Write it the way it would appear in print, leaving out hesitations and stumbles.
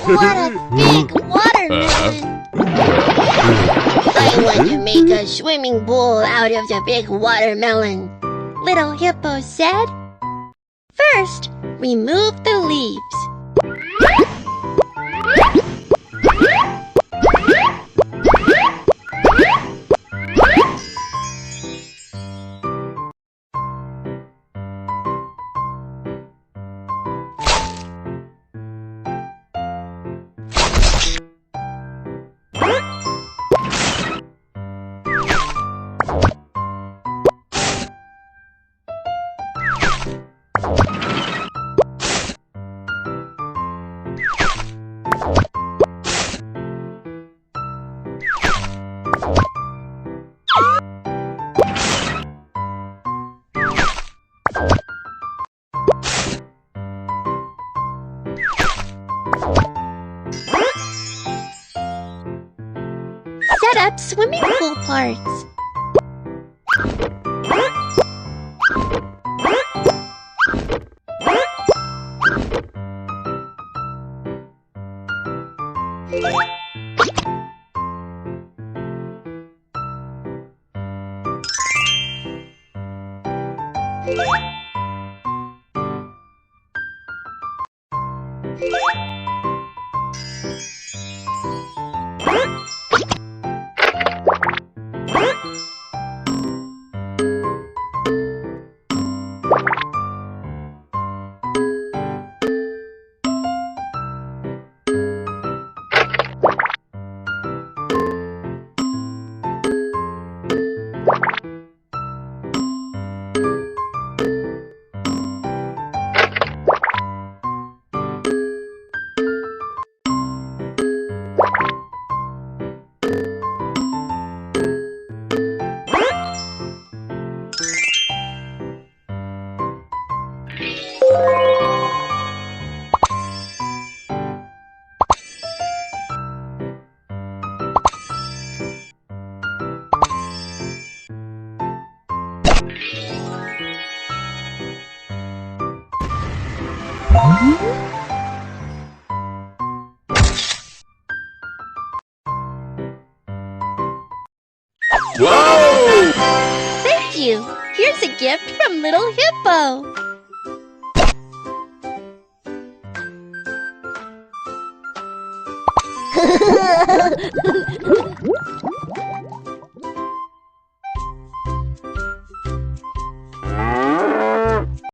What a big watermelon! I want to make a swimming pool out of the big watermelon, Little Hippo said. First, remove the leaves. Set up swimming pool parts. Whoa! Thank you. Here's a gift from Little Hippo.